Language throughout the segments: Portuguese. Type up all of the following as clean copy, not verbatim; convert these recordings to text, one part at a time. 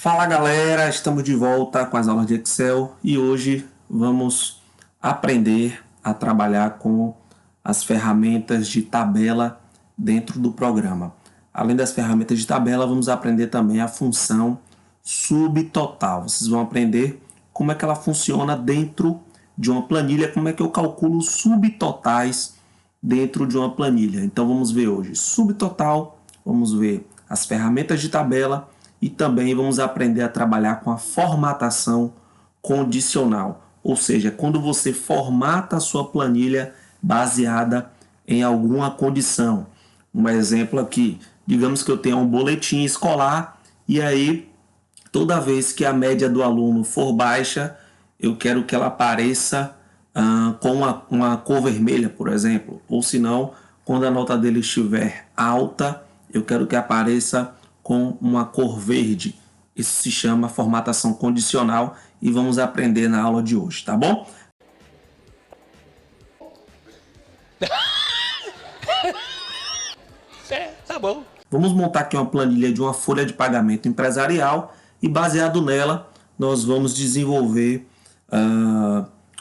Fala galera, estamos de volta com as aulas de Excel e hoje vamos aprender a trabalhar com as ferramentas de tabela dentro do programa. Além das ferramentas de tabela, vamos aprender também a função subtotal. Vocês vão aprender como é que ela funciona dentro de uma planilha, como é que eu calculo subtotais dentro de uma planilha. Então vamos ver hoje subtotal, vamos ver as ferramentas de tabela e também vamos aprender a trabalhar com a formatação condicional. Ou seja, quando você formata a sua planilha baseada em alguma condição. Um exemplo aqui, digamos que eu tenha um boletim escolar e aí toda vez que a média do aluno for baixa, eu quero que ela apareça com uma cor vermelha, por exemplo. Ou se não, quando a nota dele estiver alta, eu quero que apareça com uma cor verde. Isso se chama formatação condicional e vamos aprender na aula de hoje, tá bom? Tá bom. Vamos montar aqui uma planilha de uma folha de pagamento empresarial e baseado nela nós vamos desenvolver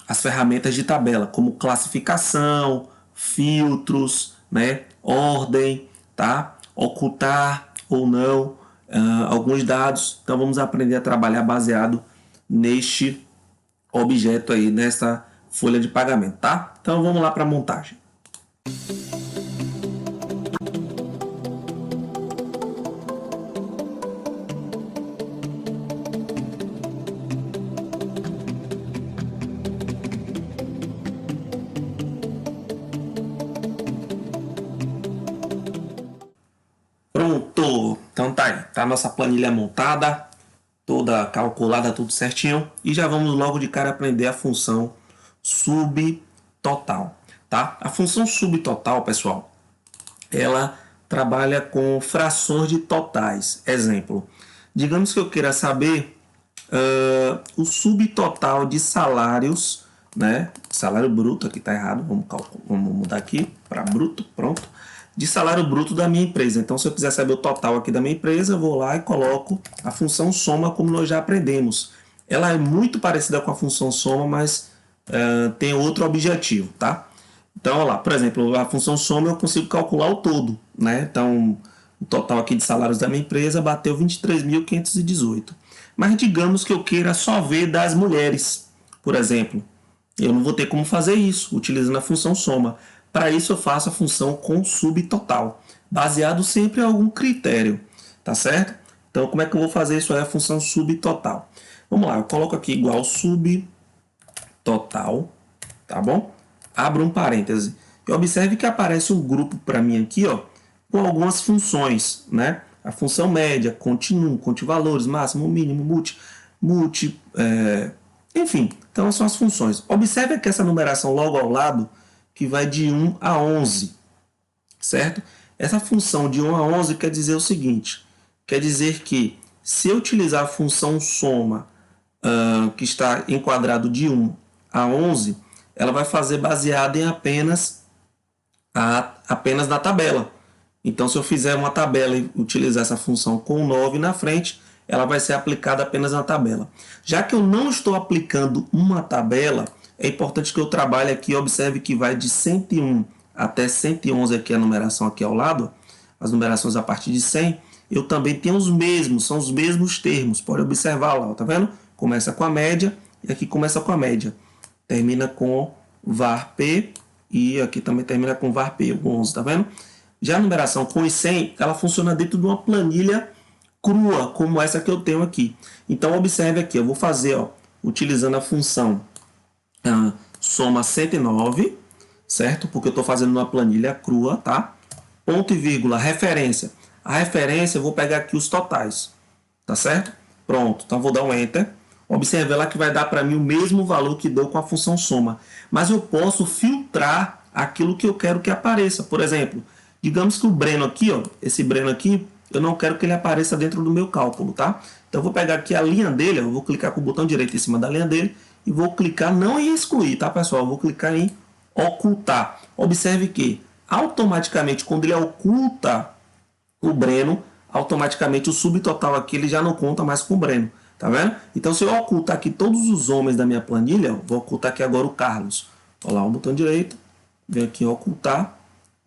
as ferramentas de tabela, como classificação, filtros, né, ordem, tá? Ocultar ou não alguns dados. Então vamos aprender a trabalhar baseado neste objeto aí, nessa folha de pagamento, tá? Então vamos lá para a montagem. Pronto! Então tá aí, tá a nossa planilha montada, toda calculada, tudo certinho. E já vamos logo de cara aprender a função subtotal, tá? A função subtotal, pessoal, ela trabalha com frações de totais. Exemplo, digamos que eu queira saber o subtotal de salários, né? Salário bruto, aqui tá errado, vamos mudar aqui para bruto, pronto. De salário bruto da minha empresa. Então, se eu quiser saber o total aqui da minha empresa, eu vou lá e coloco a função soma, como nós já aprendemos. Ela é muito parecida com a função soma, mas tem outro objetivo, tá? Então, olha lá, por exemplo, a função soma eu consigo calcular o todo, né? Então, o total aqui de salários da minha empresa bateu 23.518. Mas digamos que eu queira só ver das mulheres, por exemplo. Eu não vou ter como fazer isso utilizando a função soma. Para isso eu faço a função com subtotal, baseado sempre em algum critério, tá certo? Então como é que eu vou fazer isso aí, a função subtotal? Vamos lá, eu coloco aqui igual subtotal, tá bom? Abro um parêntese. E observe que aparece um grupo para mim aqui, ó, com algumas funções, né? A função média, continuo, conte-valores, máximo, mínimo, multi, enfim, então são as funções. Observe que essa numeração logo ao lado, que vai de 1 a 11, certo? Essa função de 1 a 11 quer dizer o seguinte, quer dizer que se eu utilizar a função soma, que está enquadrado de 1 a 11, ela vai fazer baseada em apenas na tabela. Então, se eu fizer uma tabela e utilizar essa função com 9 na frente, ela vai ser aplicada apenas na tabela. Já que eu não estou aplicando uma tabela, é importante que eu trabalhe aqui, observe que vai de 101 até 111 aqui a numeração aqui ao lado, as numerações a partir de 100, eu também tenho os mesmos, são os mesmos termos, pode observar lá, tá vendo? Começa com a média e aqui começa com a média, termina com VAR-P e aqui também termina com VAR-P, o 11, tá vendo? Já a numeração com os 100, ela funciona dentro de uma planilha crua, como essa que eu tenho aqui. Então observe aqui, eu vou fazer, ó, utilizando a função soma 109, certo? Porque eu estou fazendo uma planilha crua, tá? Ponto e vírgula, referência. A referência eu vou pegar aqui os totais, tá certo? Pronto, então vou dar um Enter. Observe lá que vai dar para mim o mesmo valor que deu com a função soma. Mas eu posso filtrar aquilo que eu quero que apareça. Por exemplo, digamos que o Breno aqui, ó, esse Breno aqui, eu não quero que ele apareça dentro do meu cálculo, tá? Então eu vou pegar aqui a linha dele, eu vou clicar com o botão direito em cima da linha dele e vou clicar não em excluir, tá, pessoal? Eu vou clicar em ocultar. Observe que automaticamente quando ele oculta o Breno, automaticamente o subtotal aqui ele já não conta mais com o Breno. Tá vendo? Então, se eu ocultar aqui todos os homens da minha planilha, vou ocultar aqui agora o Carlos. Olha lá, o botão direito, venho aqui em ocultar,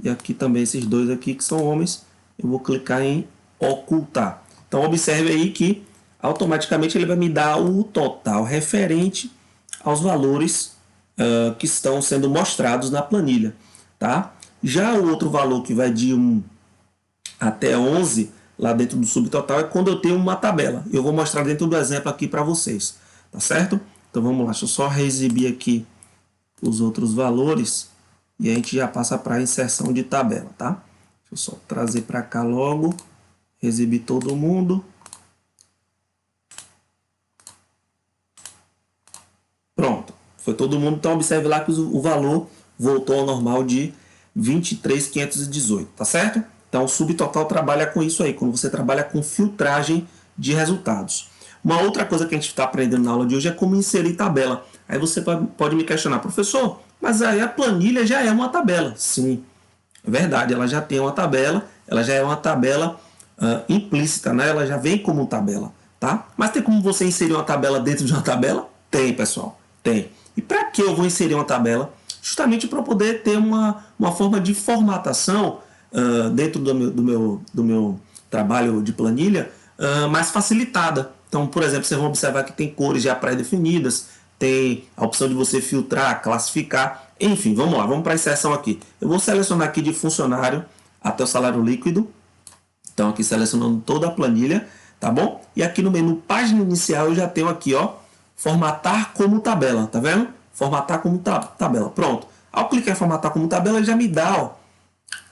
e aqui também esses dois aqui que são homens, eu vou clicar em ocultar. Então, observe aí que automaticamente ele vai me dar o total referente aos valores que estão sendo mostrados na planilha. Tá? Já o outro valor que vai de 1 até 11, lá dentro do subtotal, é quando eu tenho uma tabela. Eu vou mostrar dentro do exemplo aqui para vocês. Tá certo? Então vamos lá, deixa eu só reexibir aqui os outros valores e a gente já passa para a inserção de tabela, tá? Deixa eu só trazer para cá logo, exibir todo mundo. Pronto, foi todo mundo. Então observe lá que o valor voltou ao normal de 23.518, tá certo? Então o subtotal trabalha com isso aí, quando você trabalha com filtragem de resultados. Uma outra coisa que a gente está aprendendo na aula de hoje é como inserir tabela. Aí você pode me questionar, professor, mas aí a planilha já é uma tabela. Sim, é verdade, ela já tem uma tabela, ela já é uma tabela implícita, né? Ela já vem como tabela, tá? Mas tem como você inserir uma tabela dentro de uma tabela? Tem, pessoal, tem. E para que eu vou inserir uma tabela? Justamente para poder ter uma forma de formatação dentro do meu trabalho de planilha mais facilitada. Então, por exemplo, vocês vão observar que tem cores já pré-definidas, tem a opção de você filtrar, classificar, enfim, vamos lá, vamos para a inserção aqui. Eu vou selecionar aqui de funcionário até o salário líquido, então aqui selecionando toda a planilha, tá bom? E aqui no menu página inicial eu já tenho aqui, ó, formatar como tabela, tá vendo? Formatar como tabela, pronto. Ao clicar em formatar como tabela, ele já me dá, ó,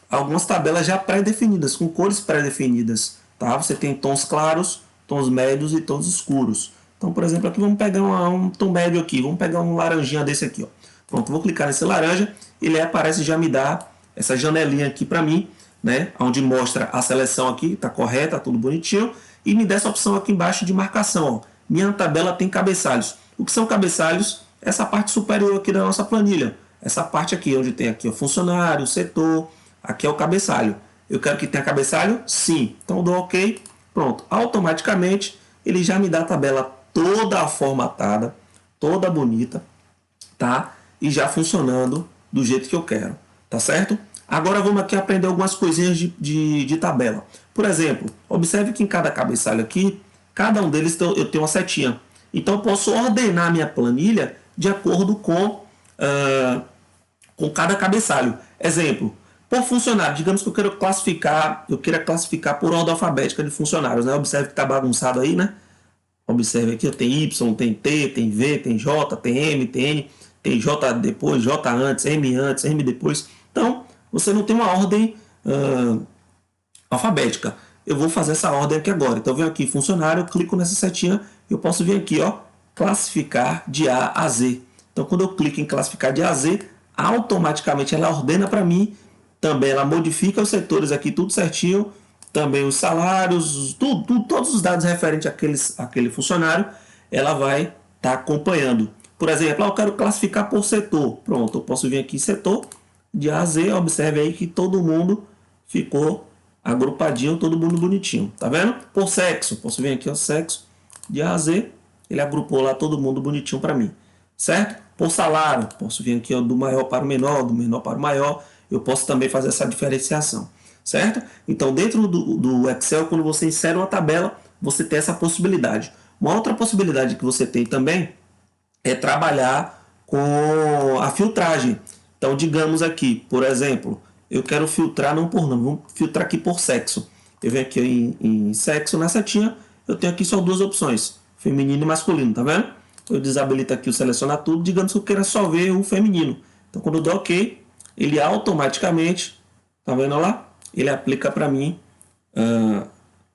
algumas tabelas já pré-definidas, com cores pré-definidas, tá? Você tem tons claros, tons médios e tons escuros. Então, por exemplo, aqui vamos pegar um tom médio aqui, vamos pegar um laranjinha desse aqui, ó. Pronto, vou clicar nesse laranja, ele aparece e já me dá essa janelinha aqui para mim, né? Onde mostra a seleção aqui, tá correta, tá tudo bonitinho, e me dá essa opção aqui embaixo de marcação, ó. Minha tabela tem cabeçalhos. O que são cabeçalhos? Essa parte superior aqui da nossa planilha. Essa parte aqui, onde tem aqui o funcionário, o setor, aqui é o cabeçalho. Eu quero que tenha cabeçalho? Sim. Então eu dou OK. Pronto. Automaticamente ele já me dá a tabela toda formatada, toda bonita, tá? E já funcionando do jeito que eu quero, tá certo? Agora vamos aqui aprender algumas coisinhas de tabela. Por exemplo, observe que em cada cabeçalho aqui, cada um deles eu tenho uma setinha. Então eu posso ordenar a minha planilha de acordo com cada cabeçalho. Exemplo, por funcionário, digamos que eu queira classificar por ordem alfabética de funcionários, né? Observe que está bagunçado aí, né? Observe aqui, tem Y, tem T, tem V, tem J, tem M, tem N, tem J depois, J antes, M depois. Então, você não tem uma ordem alfabética. Eu vou fazer essa ordem aqui agora. Então, eu venho aqui, funcionário, eu clico nessa setinha, eu posso vir aqui, ó, classificar de A a Z. Então, quando eu clico em classificar de A a Z, automaticamente ela ordena para mim, também ela modifica os setores aqui, tudo certinho, também os salários, todos os dados referentes àquele funcionário, ela vai estar acompanhando. Por exemplo, eu quero classificar por setor. Pronto, eu posso vir aqui em setor, de A a Z, observe aí que todo mundo ficou agrupadinho, todo mundo bonitinho, tá vendo? Por sexo, posso vir aqui ao sexo, de A a Z, ele agrupou lá todo mundo bonitinho para mim, certo? Por salário, posso vir aqui ó, do maior para o menor, do menor para o maior, eu posso também fazer essa diferenciação, certo? Então, dentro do Excel, quando você insere uma tabela, você tem essa possibilidade. Uma outra possibilidade que você tem também é trabalhar com a filtragem. Então, digamos aqui, por exemplo, eu quero filtrar não por nome, vamos filtrar aqui por sexo. Eu venho aqui em sexo, na setinha, eu tenho aqui só duas opções, feminino e masculino, tá vendo? Eu desabilito aqui o selecionar tudo, digamos que eu queira só ver o feminino. Então, quando eu dou OK, ele automaticamente, tá vendo lá? Ele aplica para mim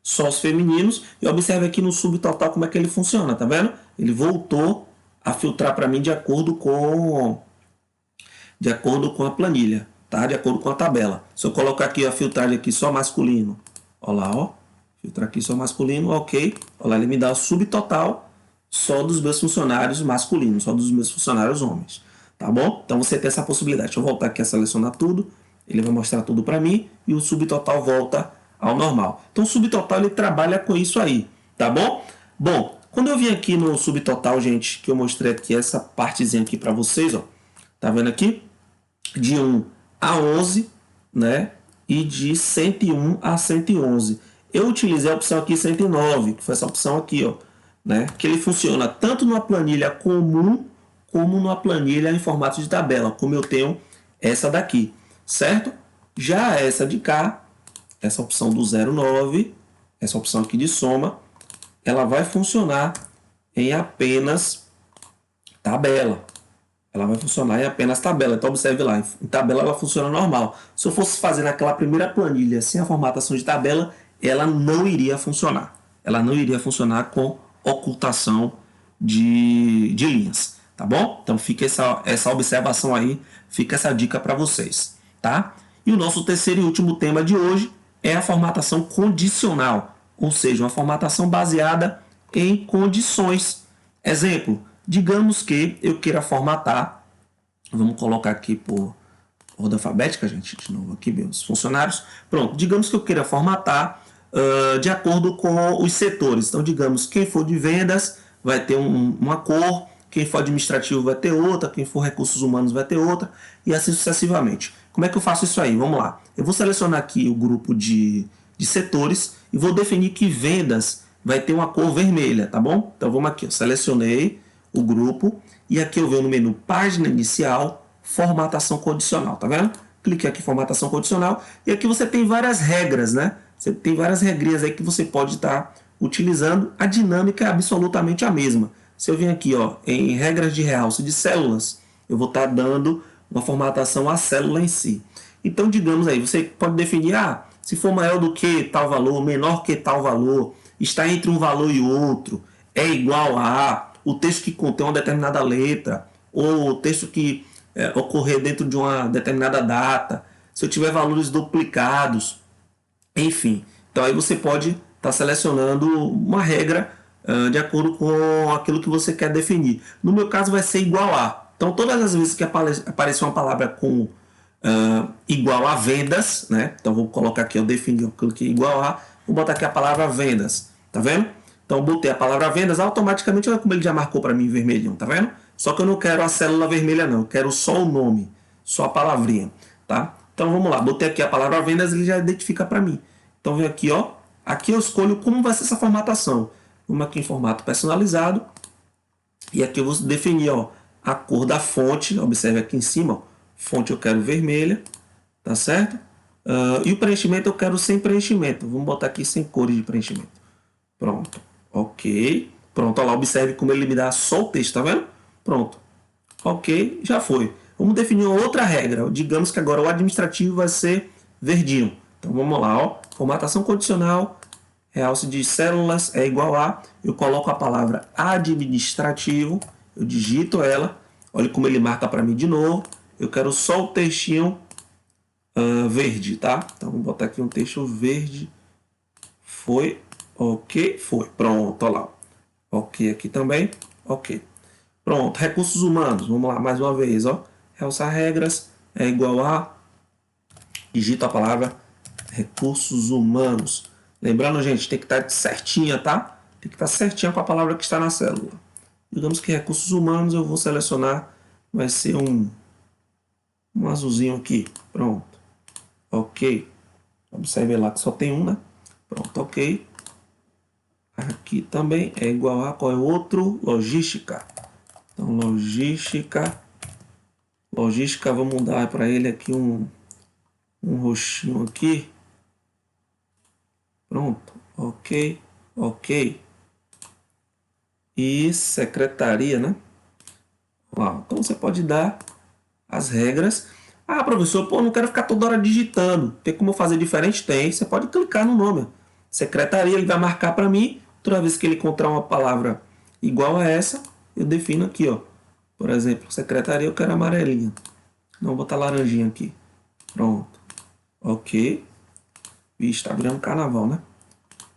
só os femininos. E observe aqui no subtotal como é que ele funciona, tá vendo? Ele voltou a filtrar para mim de acordo com a planilha, tá? De acordo com a tabela. Se eu colocar aqui a filtragem aqui só masculino, ó lá, ó, filtrar aqui só masculino, OK. Ó lá, ele me dá o subtotal só dos meus funcionários masculinos, só dos meus funcionários homens, tá bom? Então você tem essa possibilidade. Deixa eu voltar aqui a selecionar tudo, ele vai mostrar tudo para mim e o subtotal volta ao normal. Então o subtotal ele trabalha com isso aí, tá bom? Bom, quando eu vim aqui no subtotal, gente, que eu mostrei aqui essa partezinha aqui para vocês, ó, tá vendo aqui? De 1 a 11, né? E de 101 a 111. Eu utilizei a opção aqui 109, que foi essa opção aqui, ó, né? Que ele funciona tanto numa planilha comum como numa planilha em formato de tabela, como eu tenho essa daqui, certo? Já essa de cá, essa opção do 09, essa opção aqui de soma, ela vai funcionar em apenas tabela. Ela vai funcionar em apenas tabela. Então, observe lá, em tabela ela funciona normal. Se eu fosse fazer naquela primeira planilha sem a formatação de tabela, ela não iria funcionar. Ela não iria funcionar com ocultação de linhas, tá bom? Então, fica essa observação aí, fica essa dica para vocês, tá? E o nosso terceiro e último tema de hoje é a formatação condicional, ou seja, uma formatação baseada em condições. Exemplo, digamos que eu queira formatar, vamos colocar aqui por ordem alfabética, gente, de novo aqui, meus funcionários. Pronto, digamos que eu queira formatar de acordo com os setores. Então, digamos, quem for de vendas vai ter uma cor, quem for administrativo vai ter outra, quem for recursos humanos vai ter outra, e assim sucessivamente. Como é que eu faço isso aí? Vamos lá. Eu vou selecionar aqui o grupo de setores e vou definir que vendas vai ter uma cor vermelha, tá bom? Então, vamos aqui, eu selecionei o grupo e aqui eu venho no menu página inicial, formatação condicional, tá vendo? Clique aqui em formatação condicional e aqui você tem várias regras, né? Você tem várias regrinhas aí que você pode estar utilizando. A dinâmica é absolutamente a mesma. Se eu vim aqui, ó, em regras de realce de células, eu vou estar dando uma formatação à célula em si. Então, digamos aí, você pode definir, se for maior do que tal valor, menor que tal valor, está entre um valor e outro, é igual a o texto que contém uma determinada letra, ou o texto que ocorrer dentro de uma determinada data, se eu tiver valores duplicados, enfim. Então aí você pode estar selecionando uma regra de acordo com aquilo que você quer definir. No meu caso vai ser igual a. Então todas as vezes que aparecer uma palavra com igual a vendas, né? Então vou colocar aqui, eu defini aquilo que é igual a, vou botar aqui a palavra vendas, tá vendo? Então botei a palavra vendas, automaticamente olha como ele já marcou para mim vermelhão, tá vendo? Só que eu não quero a célula vermelha não, eu quero só o nome, só a palavrinha, tá? Então vamos lá, botei aqui a palavra vendas, ele já identifica para mim. Então vem aqui, ó, aqui eu escolho como vai ser essa formatação. Vamos aqui em formato personalizado e aqui eu vou definir, ó, a cor da fonte, observe aqui em cima, ó, fonte eu quero vermelha, tá certo? E o preenchimento eu quero sem preenchimento, vamos botar aqui sem cores de preenchimento. Pronto, ok. Pronto, olha lá, observe como ele me dá só o texto, tá vendo? Pronto, ok, já foi. Vamos definir outra regra. Digamos que agora o administrativo vai ser verdinho. Então vamos lá, ó. Formatação condicional, realce de células é igual a. Eu coloco a palavra administrativo, eu digito ela. Olha como ele marca para mim de novo. Eu quero só o textinho verde, tá? Então vou botar aqui um texto verde. Foi, ok, foi. Pronto, olha lá. Ok, aqui também, ok. Pronto, recursos humanos, vamos lá, mais uma vez, ó. Realçar regras é igual a, digito a palavra recursos humanos. Lembrando, gente, tem que estar certinha, tá? Tem que estar certinha com a palavra que está na célula. Digamos que recursos humanos eu vou selecionar, vai ser um azulzinho aqui, pronto. Ok. Observe lá que só tem um, né? Pronto, ok. Aqui também é igual a, qual é o outro? Logística. Então, logística, vamos dar para ele aqui um roxinho aqui. Pronto, ok, ok. E secretaria, né? Lá, então você pode dar as regras. Professor, pô, não quero ficar toda hora digitando. Tem como fazer diferente? Tem. Você pode clicar no nome. Secretaria, ele vai marcar para mim. Toda vez que ele encontrar uma palavra igual a essa, eu defino aqui, ó. Por exemplo, secretaria eu quero amarelinha. Não, vou botar laranjinha aqui. Pronto. Ok. Vixe, tá virando carnaval, né?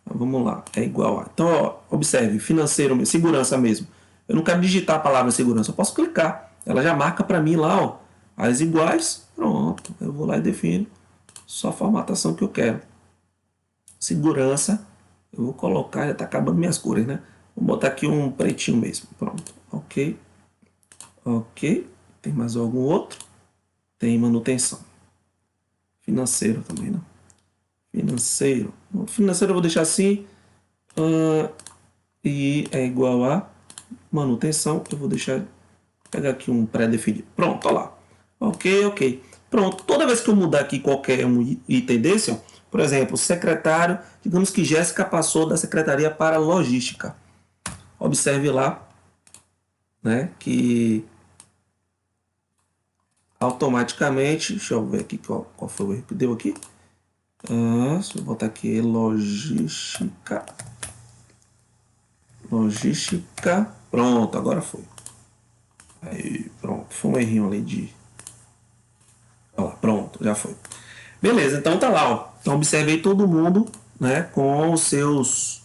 Então, vamos lá. É igual a. Então, ó, observe. Financeiro, segurança mesmo. Eu não quero digitar a palavra segurança. Eu posso clicar. Ela já marca para mim lá, ó. As iguais. Pronto. Eu vou lá e defino só a formatação que eu quero. segurança. Eu vou colocar, já está acabando minhas cores, né? Vou botar aqui um pretinho mesmo. Pronto, ok. Ok. Tem mais algum outro? Tem manutenção. Financeiro também, não? Financeiro. O financeiro eu vou deixar assim. E é igual a manutenção. Eu vou deixar, pegar aqui um pré-definido. Pronto, olha lá. Ok, ok. Pronto, toda vez que eu mudar aqui qualquer um item desse, ó, por exemplo, secretário, digamos que Jéssica passou da secretaria para logística. Observe lá, né, que automaticamente, deixa eu ver aqui qual foi o erro que deu aqui. Deixa eu botar aqui logística. Logística. Pronto, agora foi. Aí, pronto, foi um errinho ali de... Olha lá, pronto, já foi. Beleza, então tá lá, ó. Então observei todo mundo, né, com os seus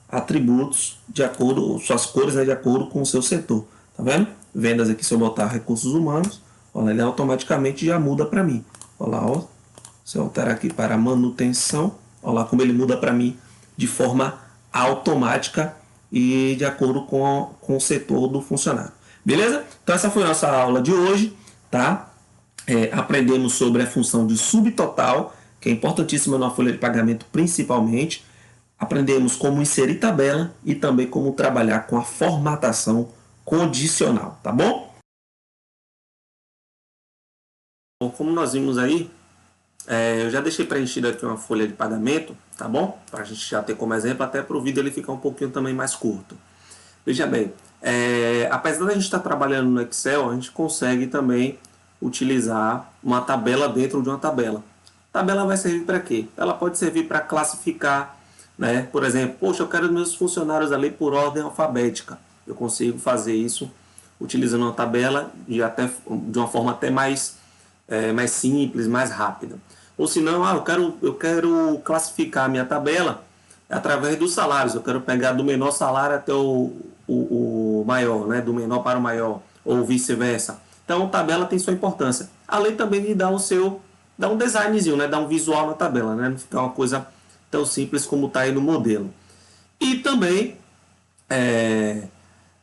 atributos de acordo, suas cores, né, de acordo com o seu setor. Tá vendo? Vendas aqui, se eu botar recursos humanos, olha, ele automaticamente já muda para mim. Olha lá, ó. Se eu alterar aqui para manutenção, olha lá como ele muda para mim de forma automática e de acordo com o setor do funcionário. Beleza? Então essa foi a nossa aula de hoje, tá? Aprendemos sobre a função de subtotal, que é importantíssima na folha de pagamento principalmente. Aprendemos como inserir tabela e também como trabalhar com a formatação condicional, tá bom? Bom, como nós vimos aí, eu já deixei preenchido aqui uma folha de pagamento, tá bom? Para a gente já ter como exemplo, até para o vídeo ele ficar um pouquinho também mais curto. Veja bem, apesar da gente estar trabalhando no Excel, a gente consegue também utilizar uma tabela dentro de uma tabela. A tabela vai servir para quê? Ela pode servir para classificar, né? Por exemplo, poxa, eu quero os meus funcionários ali por ordem alfabética. Eu consigo fazer isso utilizando uma tabela de uma forma até mais simples, mais rápida. Ou se não, eu quero classificar a minha tabela através dos salários. Eu quero pegar do menor salário até o maior, né? Do menor para o maior, ou vice-versa. Então, a tabela tem sua importância. Além também de dar dar um designzinho, né? Dar um visual na tabela, né? Não ficar uma coisa tão simples como está aí no modelo. E também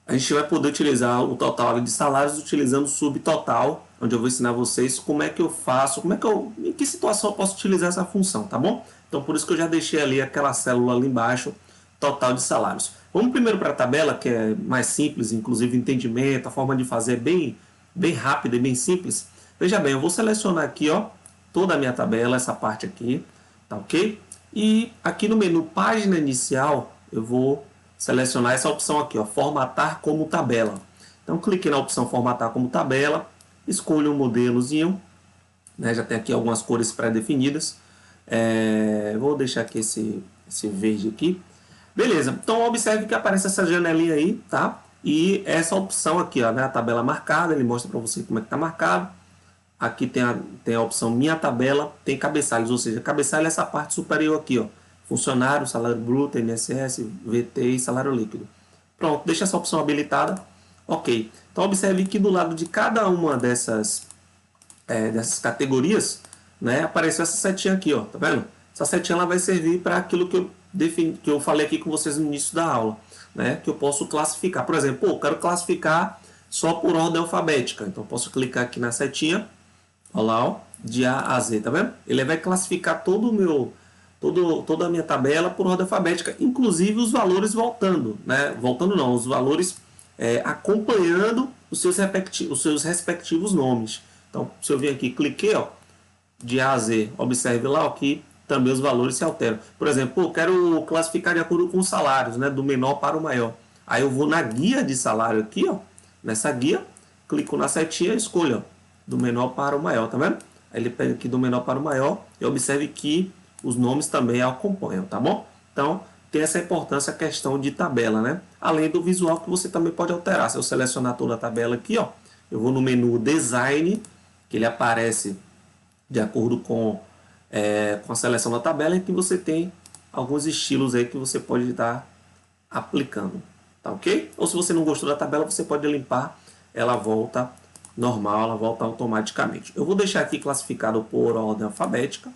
a gente vai poder utilizar o total de salários utilizando o subtotal, onde eu vou ensinar vocês como é que eu faço, em que situação eu posso utilizar essa função, tá bom? Então por isso que eu já deixei ali aquela célula ali embaixo, total de salários. Vamos primeiro para a tabela, que é mais simples, inclusive entendimento, a forma de fazer é bem rápida e bem simples. Veja bem, eu vou selecionar aqui, ó, toda a minha tabela, essa parte aqui, tá ok? E aqui no menu página inicial, eu vou selecionar essa opção aqui, ó, formatar como tabela. Então clique na opção formatar como tabela, escolha um modelozinho, né, já tem aqui algumas cores pré-definidas. Vou deixar aqui esse verde aqui. Beleza, então observe que aparece essa janelinha aí, tá? E essa opção aqui, ó, né, a tabela marcada, ele mostra para você como é que está marcado. Aqui tem a opção minha tabela, tem cabeçalhos, ou seja, cabeçalho é essa parte superior aqui, ó. Funcionário, salário bruto, INSS, VT e salário líquido. Pronto, deixa essa opção habilitada. Ok. Então observe que do lado de cada uma dessas categorias, né, apareceu essa setinha aqui, ó, tá vendo? Essa setinha ela vai servir para aquilo que eu falei aqui com vocês no início da aula, né, que eu posso classificar. Por exemplo, eu quero classificar só por ordem alfabética. Então eu posso clicar aqui na setinha, olha lá, ó, de A a Z, tá vendo? Ele vai classificar toda a minha tabela por ordem alfabética, inclusive os valores voltando, né? Voltando não, os valores acompanhando os seus respectivos nomes. Então, se eu vir aqui, cliquei, ó, de A a Z, observe lá, ó, que também os valores se alteram. Por exemplo, eu quero classificar de acordo com os salários, né, do menor para o maior. Aí eu vou na guia de salário aqui, ó, nessa guia, clico na setinha e escolho, ó, do menor para o maior, tá vendo? Aí ele pega aqui do menor para o maior e observe que os nomes também acompanham, tá bom? Então, tem essa importância a questão de tabela, né? Além do visual que você também pode alterar. Se eu selecionar toda a tabela aqui, ó, eu vou no menu Design, que ele aparece de acordo com a seleção da tabela, em que você tem alguns estilos aí que você pode estar aplicando, tá ok? Ou se você não gostou da tabela, você pode limpar, ela volta normal, ela volta automaticamente. Eu vou deixar aqui classificado por ordem alfabética,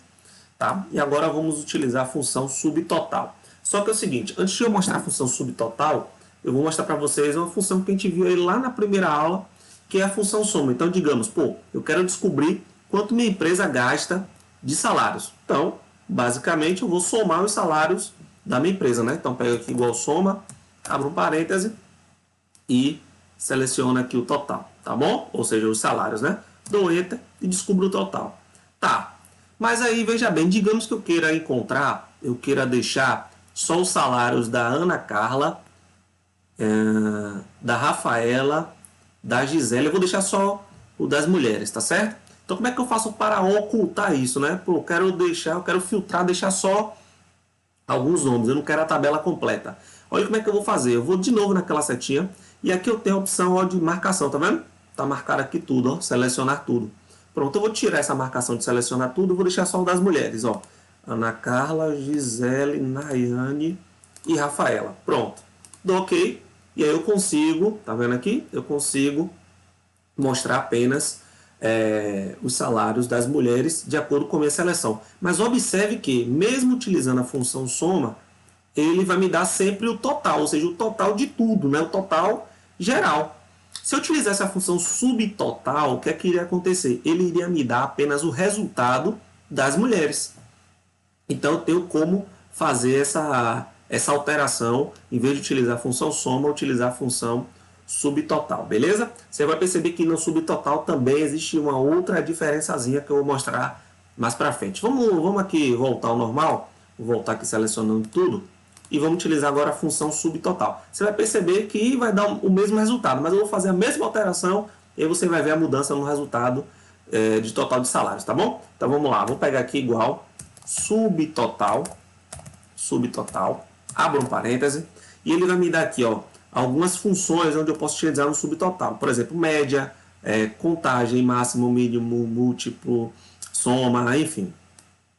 tá? E agora vamos utilizar a função subtotal. Só que é o seguinte, antes de eu mostrar a função subtotal, eu vou mostrar para vocês uma função que a gente viu aí lá na primeira aula, que é a função soma. Então, digamos, pô, eu quero descobrir quanto minha empresa gasta de salários. Então, basicamente, eu vou somar os salários da minha empresa, né? Então, pego aqui igual soma, abro um parêntese e seleciono aqui o total, tá bom? Ou seja, os salários, né? Dou Enter e descubro o total. Tá, mas aí, veja bem, digamos que eu queira encontrar, eu queira deixar só os salários da Ana Carla, da Rafaela, da Gisele, eu vou deixar só o das mulheres, tá certo? Então como é que eu faço para ocultar isso, né? Pô, eu quero filtrar, deixar só alguns nomes, eu não quero a tabela completa. Olha como é que eu vou fazer, eu vou de novo naquela setinha, e aqui eu tenho a opção ó, de marcação, tá vendo? Tá marcado aqui tudo, ó, selecionar tudo. Pronto, eu vou tirar essa marcação de selecionar tudo, eu vou deixar só o das mulheres, ó. Ana Carla, Gisele, Nayane e Rafaela. Pronto. Dou OK. E aí eu consigo, tá vendo aqui? Eu consigo mostrar apenas os salários das mulheres de acordo com a minha seleção. Mas observe que, mesmo utilizando a função soma, ele vai me dar sempre o total, ou seja, o total de tudo, né? O total geral. Se eu utilizasse a função subtotal, o que é que iria acontecer? Ele iria me dar apenas o resultado das mulheres. Então eu tenho como fazer essa alteração, em vez de utilizar a função soma, utilizar a função subtotal, beleza? Você vai perceber que no subtotal também existe uma outra diferençazinha que eu vou mostrar mais para frente. Vamos aqui voltar ao normal, vou voltar aqui selecionando tudo, e vamos utilizar agora a função subtotal. Você vai perceber que vai dar o mesmo resultado, mas eu vou fazer a mesma alteração e aí você vai ver a mudança no resultado de total de salários, tá bom? Então vamos lá, vou pegar aqui igual subtotal, abro um parêntese, e ele vai me dar aqui ó, algumas funções onde eu posso utilizar no subtotal. Por exemplo, média, contagem, máximo, mínimo, múltiplo, soma, enfim,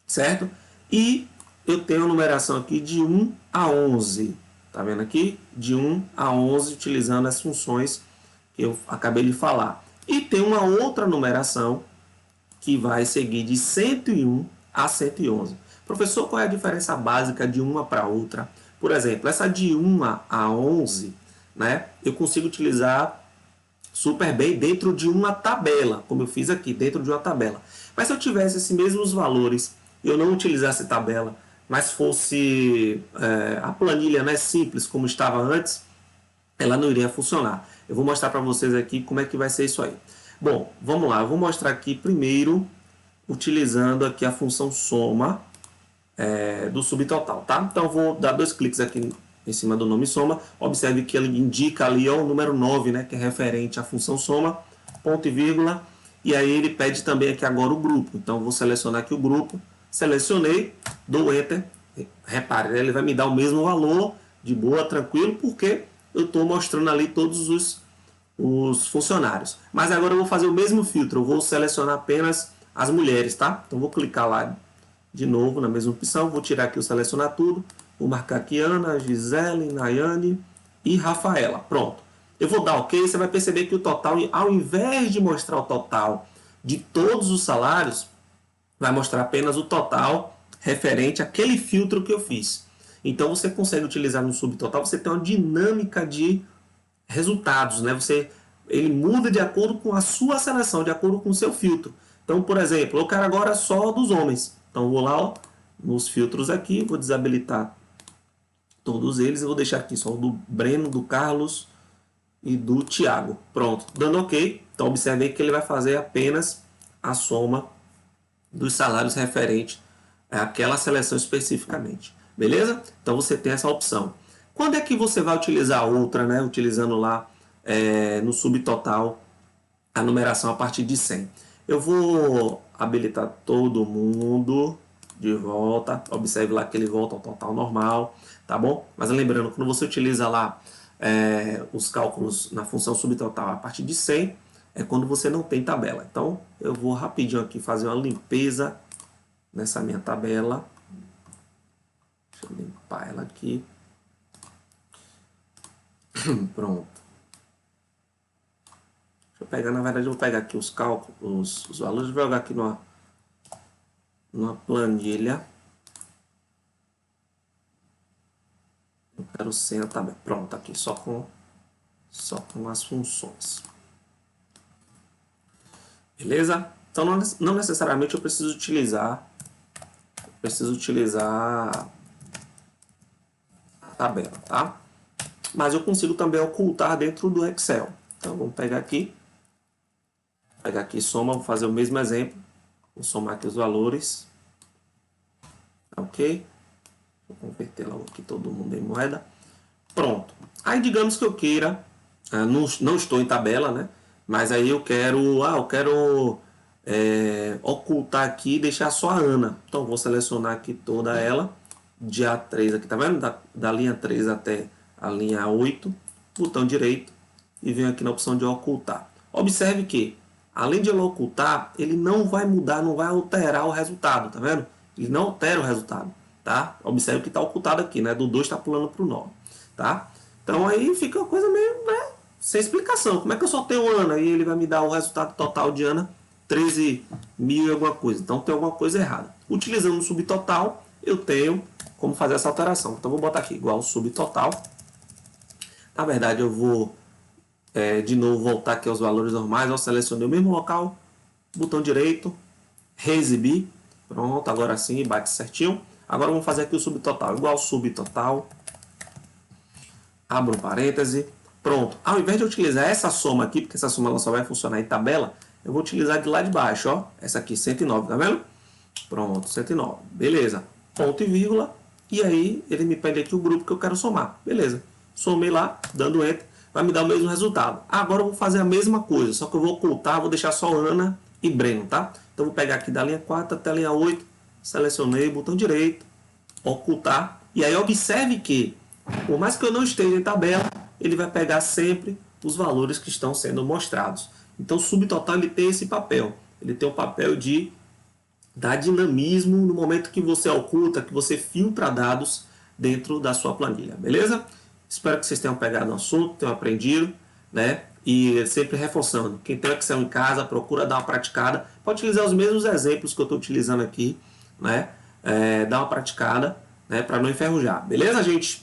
certo? E eu tenho a numeração aqui de 1 a 11, tá vendo aqui? De 1 a 11, utilizando as funções que eu acabei de falar. E tem uma outra numeração que vai seguir de 101 a 111. Professor, qual é a diferença básica de uma para outra? Por exemplo, essa de 1 a 11, né, eu consigo utilizar super bem dentro de uma tabela, como eu fiz aqui, dentro de uma tabela. Mas se eu tivesse esses mesmos valores e eu não utilizasse tabela, mas fosse a planilha, né, simples, como estava antes, ela não iria funcionar. Eu vou mostrar para vocês aqui como é que vai ser isso aí. Bom, vamos lá, eu vou mostrar aqui primeiro, utilizando aqui a função soma do subtotal, tá? Então eu vou dar 2 cliques aqui em cima do nome soma, observe que ele indica ali ó, o número 9, né, que é referente à função soma, ponto e vírgula, e aí ele pede também aqui agora o grupo, então eu vou selecionar aqui o grupo, selecionei, dou Enter, repare, né, ele vai me dar o mesmo valor, de boa, tranquilo, porque eu estou mostrando ali todos os funcionários. Mas agora eu vou fazer o mesmo filtro, eu vou selecionar apenas as mulheres, tá? Então vou clicar lá de novo na mesma opção, vou tirar aqui o selecionar tudo, vou marcar aqui Ana, Gisele, Nayane e Rafaela. Pronto. Eu vou dar OK, você vai perceber que o total, ao invés de mostrar o total de todos os salários, vai mostrar apenas o total referente àquele filtro que eu fiz. Então você consegue utilizar no subtotal, você tem uma dinâmica de resultados, né? Ele muda de acordo com a sua seleção, de acordo com o seu filtro. Então, por exemplo, eu quero agora só dos homens. Então, vou lá ó, nos filtros aqui, vou desabilitar todos eles. Eu vou deixar aqui só o do Breno, do Carlos e do Thiago. Pronto, dando OK. Então, observe que ele vai fazer apenas a soma dos salários referente àquela seleção especificamente. Beleza? Então, você tem essa opção. Quando é que você vai utilizar outra, né? Utilizando lá no subtotal a numeração a partir de 100. Eu vou habilitar todo mundo de volta. Observe lá que ele volta ao total normal, tá bom? Mas lembrando, quando você utiliza lá os cálculos na função subtotal a partir de 100, é quando você não tem tabela. Então, eu vou rapidinho aqui fazer uma limpeza nessa minha tabela. Deixa eu limpar ela aqui. Pronto. Deixa eu pegar, na verdade, eu vou pegar aqui os cálculos, os valores, vou jogar aqui numa uma planilha. Eu quero sem a tabela. Pronto, aqui só com as funções. Beleza? Então não necessariamente eu preciso utilizar a tabela, tá? Mas eu consigo também ocultar dentro do Excel. Então vamos pegar aqui soma, vou fazer o mesmo exemplo. Vou somar aqui os valores. Ok? Vou converter logo aqui todo mundo em moeda. Pronto. Aí digamos que eu queira, não estou em tabela, né? Mas aí eu quero ocultar aqui e deixar só a Ana. Então vou selecionar aqui toda ela, de A3 aqui, tá vendo? Da linha 3 até a linha 8, botão direito e venho aqui na opção de ocultar. Observe que, além de ele ocultar, ele não vai mudar, não vai alterar o resultado, tá vendo? Ele não altera o resultado, tá? Observe que está ocultado aqui, né? Do 2 está pulando para o 9, tá? Então aí fica uma coisa meio, né? Sem explicação. Como é que eu só tenho Ana e ele vai me dar o resultado total de Ana 13 mil e alguma coisa? Então tem alguma coisa errada. Utilizando o subtotal, eu tenho como fazer essa alteração. Então vou botar aqui igual subtotal. Na verdade eu vou de novo voltar aqui aos valores normais. Eu selecionei o mesmo local, botão direito, reexibir. Pronto, agora sim bate certinho. Agora vamos fazer aqui o subtotal. Igual subtotal. Abro um parêntese. Pronto. Ao invés de eu utilizar essa soma aqui, porque essa soma ela só vai funcionar em tabela, eu vou utilizar de lá de baixo, ó. Essa aqui, 109, tá vendo? Pronto, 109. Beleza. Ponto e vírgula. E aí ele me pede aqui o grupo que eu quero somar. Beleza. Somei lá, dando Enter, vai me dar o mesmo resultado. Agora eu vou fazer a mesma coisa, só que eu vou ocultar, vou deixar só Ana e Breno, tá? Então eu vou pegar aqui da linha 4 até a linha 8, selecionei, botão direito, ocultar. E aí observe que, por mais que eu não esteja em tabela, ele vai pegar sempre os valores que estão sendo mostrados. Então o subtotal ele tem esse papel. Ele tem o papel de dar dinamismo no momento que você oculta, que você filtra dados dentro da sua planilha, beleza? Espero que vocês tenham pegado no assunto, tenham aprendido, né? E sempre reforçando, quem tem Excel em casa, procura dar uma praticada. Pode utilizar os mesmos exemplos que eu estou utilizando aqui, né? Dar uma praticada, né? Para não enferrujar, beleza, gente?